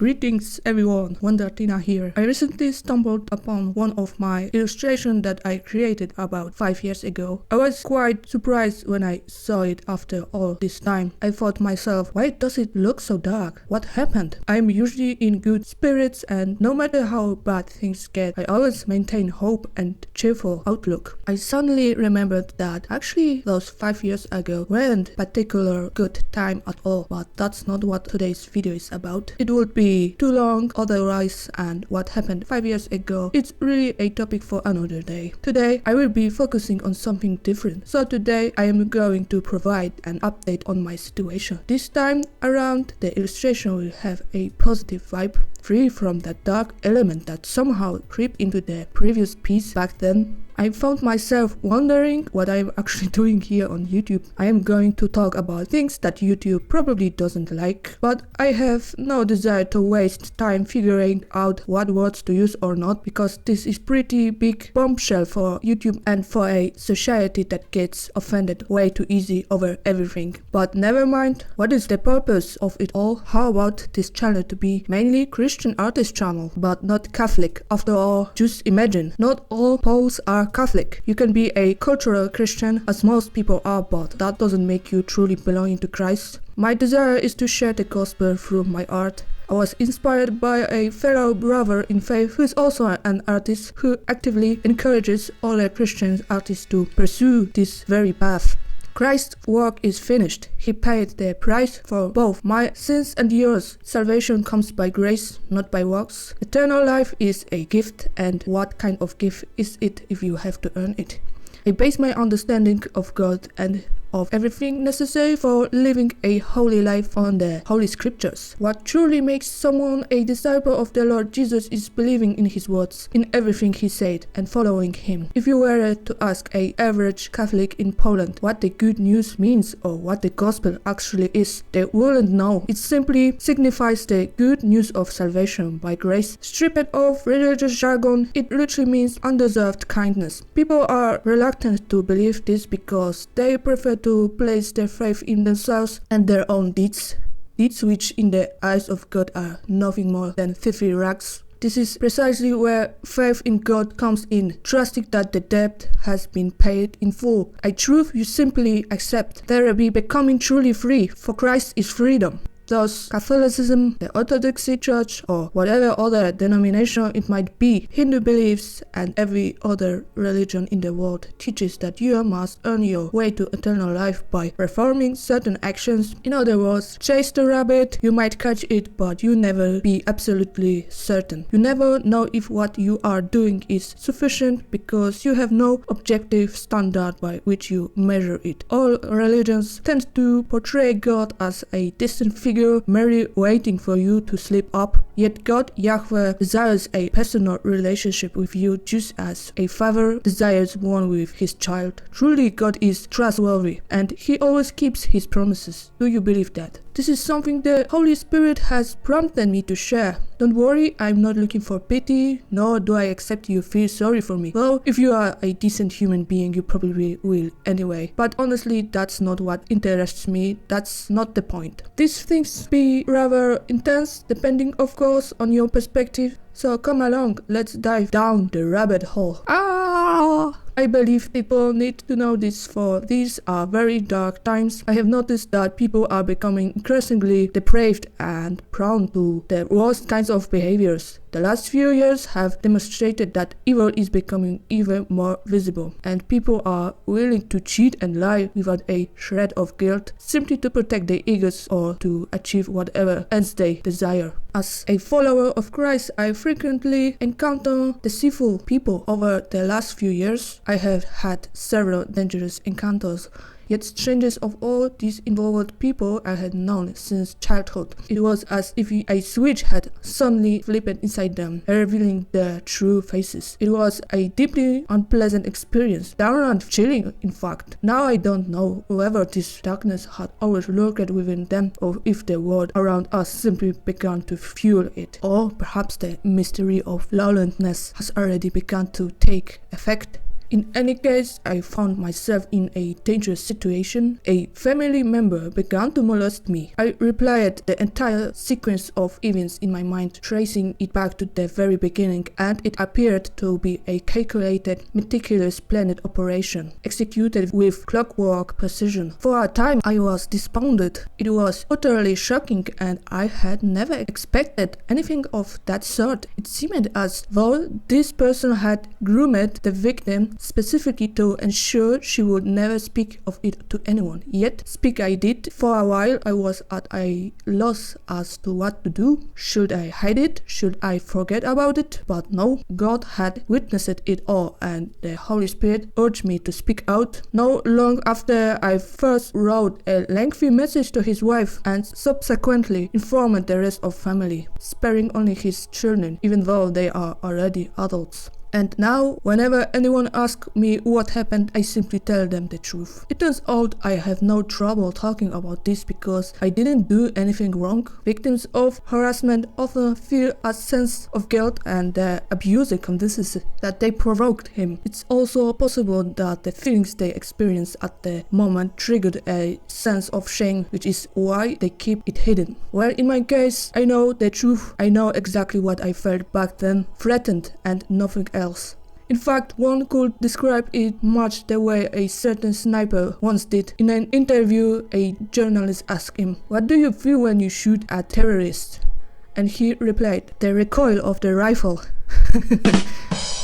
Greetings everyone, Wandertina here. I recently stumbled upon one of my illustrations that I created about 5 years ago. I was quite surprised when I saw it after all this time. I thought myself, why does it look so dark? What happened? I'm usually in good spirits and no matter how bad things get, I always maintain hope and cheerful outlook. I suddenly remembered that actually those 5 years ago weren't particular good time at all, but that's not what today's video is about. It would be too long otherwise, and what happened 5 years ago, it's really a topic for another day. Today I will be focusing on something different. So today I am going to provide an update on my situation. This time around the illustration will have a positive vibe, free from that dark element that somehow crept into the previous piece back then. I found myself wondering what I'm actually doing here on YouTube. I am going to talk about things that YouTube probably doesn't like, but I have no desire to waste time figuring out what words to use or not, because this is pretty big bombshell for YouTube and for a society that gets offended way too easy over everything. But never mind, what is the purpose of it all? How about this channel to be mainly Christian artist channel, but not Catholic? After all, just imagine, not all Poles are Catholic. You can be a cultural Christian, as most people are, but that doesn't make you truly belonging to Christ. My desire is to share the gospel through my art. I was inspired by a fellow brother in faith who is also an artist, who actively encourages other Christian artists to pursue this very path. Christ's work is finished. He paid the price for both my sins and yours. Salvation comes by grace, not by works. Eternal life is a gift, and what kind of gift is it if you have to earn it? I base my understanding of God and of everything necessary for living a holy life on the Holy Scriptures. What truly makes someone a disciple of the Lord Jesus is believing in his words, in everything he said, and following him. If you were to ask an average Catholic in Poland what the good news means or what the gospel actually is, they wouldn't know. It simply signifies the good news of salvation by grace. Stripped of religious jargon, it literally means undeserved kindness. People are reluctant to believe this because they prefer to place their faith in themselves and their own deeds which in the eyes of God are nothing more than filthy rags. This is precisely where faith in God comes in, trusting that the debt has been paid in full, a truth you simply accept. Thereby becoming truly free, for Christ is freedom. Thus, Catholicism, the Orthodoxy Church, or whatever other denomination it might be, Hindu beliefs, and every other religion in the world teaches that you must earn your way to eternal life by performing certain actions. In other words, chase the rabbit, you might catch it, but you never be absolutely certain. You never know if what you are doing is sufficient because you have no objective standard by which you measure it. All religions tend to portray God as a distant figure merely waiting for you to slip up. Yet God, Yahweh, desires a personal relationship with you just as a father desires one with his child. Truly, God is trustworthy and he always keeps his promises. Do you believe that? This is something the Holy Spirit has prompted me to share. Don't worry, I'm not looking for pity, nor do I accept you feel sorry for me. Well, if you are a decent human being, you probably will anyway. But honestly, that's not what interests me. That's not the point. These things be rather intense, depending of course on your perspective. So come along, let's dive down the rabbit hole. I believe people need to know this, for these are very dark times. I have noticed that people are becoming increasingly depraved and prone to the worst kinds of behaviors. The last few years have demonstrated that evil is becoming even more visible, and people are willing to cheat and lie without a shred of guilt, simply to protect their egos or to achieve whatever ends they desire. As a follower of Christ, I frequently encounter deceitful people. Over the last few years, I have had several dangerous encounters. Yet strangers of all these involved people I had known since childhood. It was as if a switch had suddenly flipped inside them, revealing their true faces. It was a deeply unpleasant experience, downright chilling in fact. Now I don't know whether this darkness had always lurked within them, or if the world around us simply began to fuel it. Or perhaps the mystery of lawlessness has already begun to take effect. In any case, I found myself in a dangerous situation. A family member began to molest me. I replayed the entire sequence of events in my mind, tracing it back to the very beginning, and it appeared to be a calculated, meticulous planned operation, executed with clockwork precision. For a time, I was despondent. It was utterly shocking, and I had never expected anything of that sort. It seemed as though this person had groomed the victim specifically to ensure she would never speak of it to anyone. Yet, speak I did. For a while, I was at a loss as to what to do. Should I hide it? Should I forget about it? But no, God had witnessed it all, and the Holy Spirit urged me to speak out. Not long after, I first wrote a lengthy message to his wife and subsequently informed the rest of family, sparing only his children, even though they are already adults. And now, whenever anyone asks me what happened, I simply tell them the truth. It turns out I have no trouble talking about this because I didn't do anything wrong. Victims of harassment often feel a sense of guilt, and the abuser convinces that they provoked him. It's also possible that the feelings they experience at the moment triggered a sense of shame, which is why they keep it hidden. Well, in my case, I know the truth. I know exactly what I felt back then, threatened and nothing else. In fact, one could describe it much the way a certain sniper once did. In an interview, a journalist asked him, "What do you feel when you shoot at terrorists?" And he replied, "The recoil of the rifle."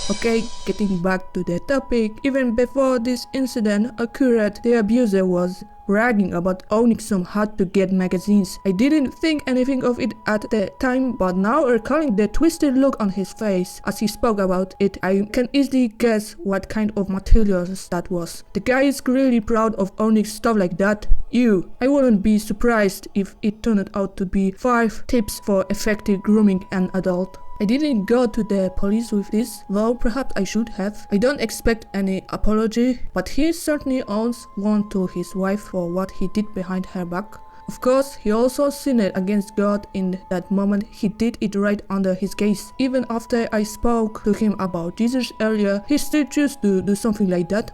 Okay, getting back to the topic, even before this incident occurred, the abuser was bragging about owning some hard-to-get magazines. I didn't think anything of it at the time, but now recalling the twisted look on his face as he spoke about it, I can easily guess what kind of materials that was. The guy is really proud of owning stuff like that. Ew. I wouldn't be surprised if it turned out to be 5 tips for effective grooming an adult. I didn't go to the police with this, though perhaps I should have. I don't expect any apology, but he certainly owes one to his wife for what he did behind her back. Of course, he also sinned against God in that moment. He did it right under his gaze. Even after I spoke to him about Jesus earlier, he still chose to do something like that.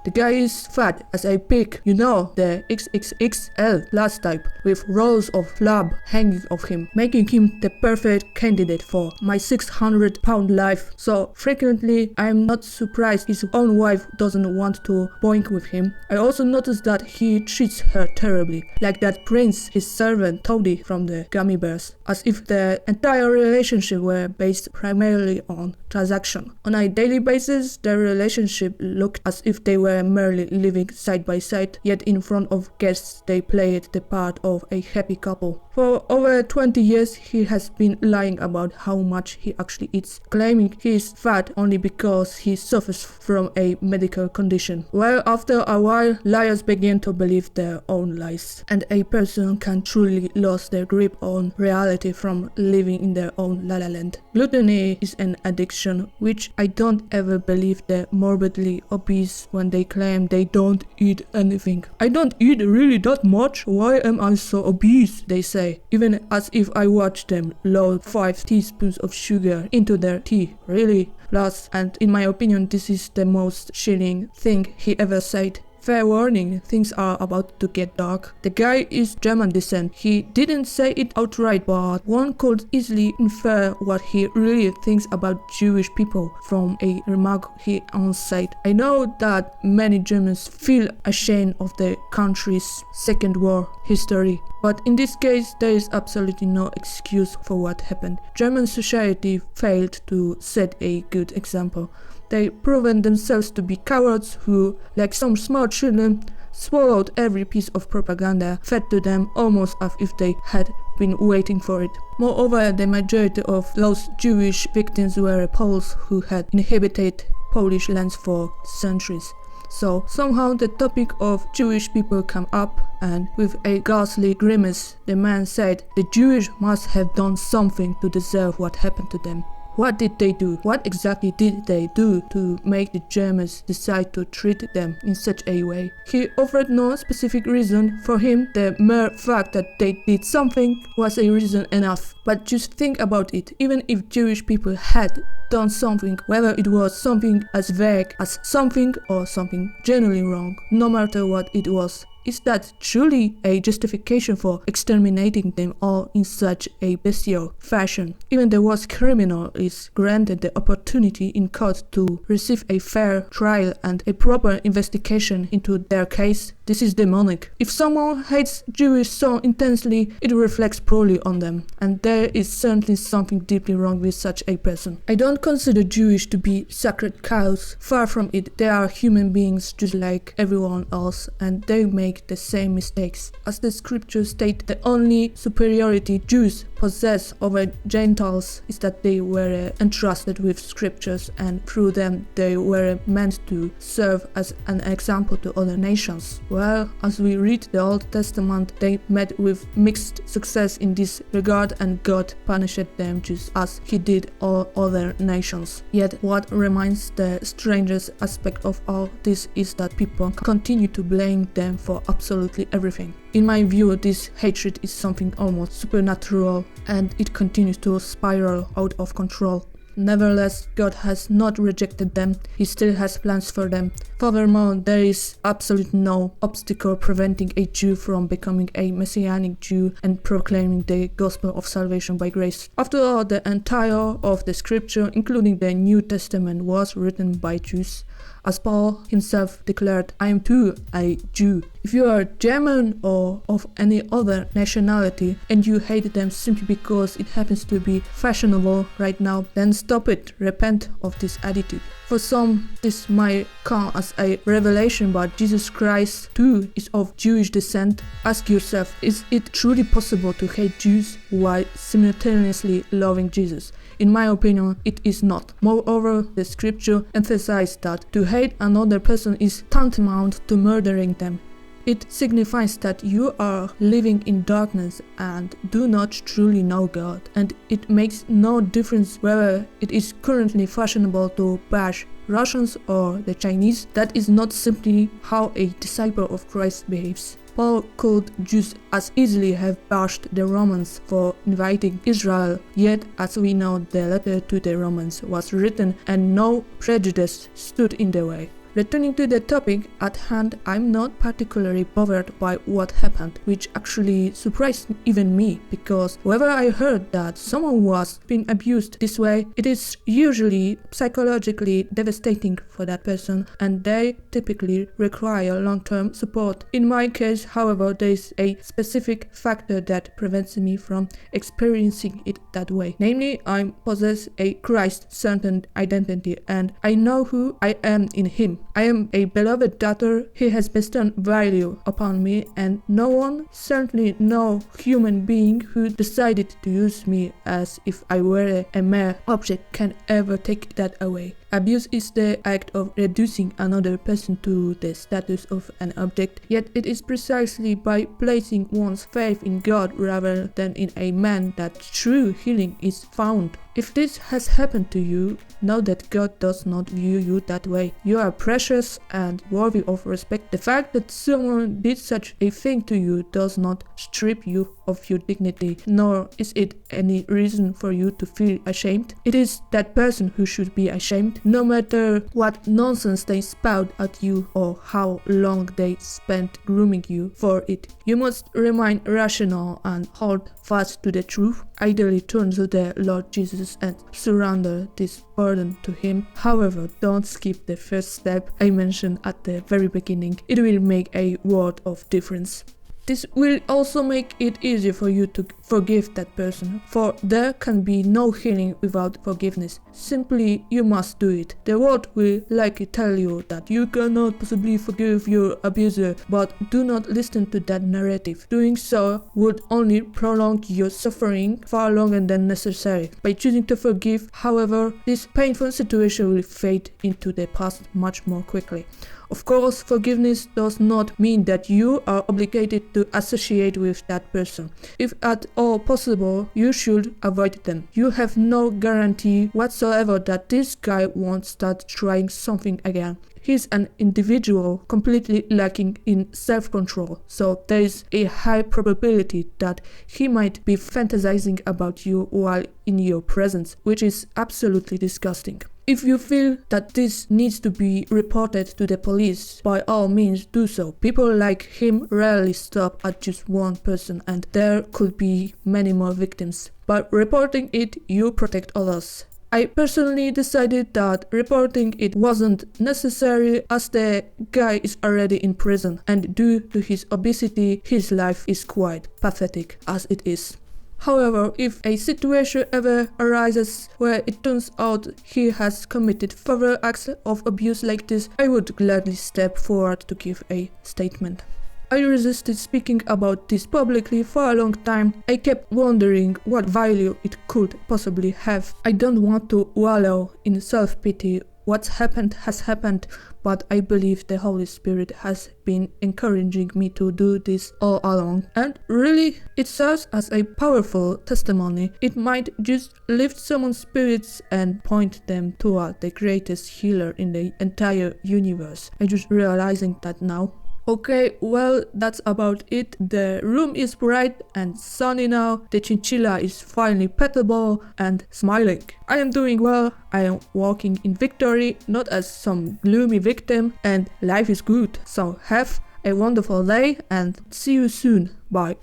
The guy is fat as a pig, you know, the XXXL last type, with rolls of flab hanging off him, making him the perfect candidate for my 600-pound life. So frequently, I'm not surprised his own wife doesn't want to boink with him. I also noticed that he treats her terribly, like that prince, his servant Toadie from the Gummy Bears, as if the entire relationship were based primarily on transaction. On a daily basis, their relationship looked as if they were merely living side by side, yet in front of guests they played the part of a happy couple. For over 20 years he has been lying about how much he actually eats, claiming he is fat only because he suffers from a medical condition. Well, after a while, liars begin to believe their own lies, and a person can truly lose their grip on reality from living in their own la la land. Gluttony is an addiction, which I don't ever believe the morbidly obese when they claim they don't eat anything. I don't eat really that much, why am I so obese, they say, even as if I watch them load 5 teaspoons of sugar into their tea. Really? Plus, and in my opinion, this is the most chilling thing he ever said. Fair warning, things are about to get dark. The guy is German descent. He didn't say it outright, but one could easily infer what he really thinks about Jewish people from a remark he once said. I know that many Germans feel ashamed of the country's Second War history, but in this case there is absolutely no excuse for what happened. German society failed to set a good example. They proven themselves to be cowards who, like some smart children, swallowed every piece of propaganda fed to them almost as if they had been waiting for it. Moreover, the majority of those Jewish victims were Poles who had inhabited Polish lands for centuries. So somehow the topic of Jewish people came up, and with a ghastly grimace, the man said the Jewish must have done something to deserve what happened to them. What did they do? What exactly did they do to make the Germans decide to treat them in such a way? He offered no specific reason. For him, the mere fact that they did something was a reason enough. But just think about it. Even if Jewish people had done something, whether it was something as vague as something or something genuinely wrong, no matter what it was, is that truly a justification for exterminating them all in such a bestial fashion? Even the worst criminal is granted the opportunity in court to receive a fair trial and a proper investigation into their case. This is demonic. If someone hates Jews so intensely, it reflects poorly on them, and there is certainly something deeply wrong with such a person. I don't consider Jewish to be sacred cows. Far from it. They are human beings just like everyone else, and they make the same mistakes. As the scriptures state, the only superiority Jews possess over Gentiles is that they were entrusted with scriptures, and through them they were meant to serve as an example to other nations. Well, as we read the Old Testament, they met with mixed success in this regard, and God punished them just as he did all other nations. Yet what remains the strangest aspect of all this is that people continue to blame them for absolutely everything. In my view, this hatred is something almost supernatural, and it continues to spiral out of control. Nevertheless, God has not rejected them. He still has plans for them. Furthermore, there is absolutely no obstacle preventing a Jew from becoming a messianic Jew and proclaiming the gospel of salvation by grace. After all, the entire of the scripture, including the New Testament, was written by Jews. As Paul himself declared, I am too a Jew. If you are German or of any other nationality and you hate them simply because it happens to be fashionable right now, then stop it. Repent of this attitude. For some, this might come as a revelation, but Jesus Christ too is of Jewish descent. Ask yourself, is it truly possible to hate Jews while simultaneously loving Jesus? In my opinion, it is not. Moreover, the scripture emphasizes that to hate another person is tantamount to murdering them. It signifies that you are living in darkness and do not truly know God, and it makes no difference whether it is currently fashionable to bash Russians or the Chinese. That is not simply how a disciple of Christ behaves. Paul could just as easily have bashed the Romans for inviting Israel, yet as we know, the letter to the Romans was written and no prejudice stood in the way. Returning to the topic at hand, I'm not particularly bothered by what happened, which actually surprised even me, because whenever I heard that someone was being abused this way, it is usually psychologically devastating for that person, and they typically require long-term support. In my case, however, there is a specific factor that prevents me from experiencing it that way. Namely, I possess a Christ-centered identity, and I know who I am in Him. I am a beloved daughter. He has bestowed value upon me, and no one, certainly no human being who decided to use me as if I were a mere object, can ever take that away. Abuse is the act of reducing another person to the status of an object, yet it is precisely by placing one's faith in God rather than in a man that true healing is found. If this has happened to you, know that God does not view you that way. You are precious and worthy of respect. The fact that someone did such a thing to you does not strip you of your dignity, nor is it any reason for you to feel ashamed. It is that person who should be ashamed, no matter what nonsense they spout at you or how long they spent grooming you for it. You must remain rational and hold fast to the truth. Ideally, turn to the Lord Jesus and surrender this burden to Him. However, don't skip the first step I mentioned at the very beginning. It will make a world of difference. This will also make it easier for you to forgive that person, for there can be no healing without forgiveness. Simply, you must do it. The world will likely tell you that you cannot possibly forgive your abuser, but do not listen to that narrative. Doing so would only prolong your suffering far longer than necessary. By choosing to forgive, however, this painful situation will fade into the past much more quickly. Of course, forgiveness does not mean that you are obligated to associate with that person. If at all possible, you should avoid them. You have no guarantee whatsoever that this guy won't start trying something again. He's an individual completely lacking in self-control, so there is a high probability that he might be fantasizing about you while in your presence, which is absolutely disgusting. If you feel that this needs to be reported to the police, by all means do so. People like him rarely stop at just one person, and there could be many more victims. By reporting it, you protect others. I personally decided that reporting it wasn't necessary as the guy is already in prison, and due to his obesity, his life is quite pathetic as it is. However, if a situation ever arises where it turns out he has committed further acts of abuse like this, I would gladly step forward to give a statement. I resisted speaking about this publicly for a long time. I kept wondering what value it could possibly have. I don't want to wallow in self-pity. What's happened has happened, but I believe the Holy Spirit has been encouraging me to do this all along. And really, it serves as a powerful testimony. It might just lift someone's spirits and point them toward the greatest healer in the entire universe. I'm just realizing that now. Okay, well, that's about it. The room is bright and sunny now. The chinchilla is finally pettable and smiling. I am doing well. I am walking in victory, not as some gloomy victim, and life is good. So have a wonderful day and see you soon. Bye.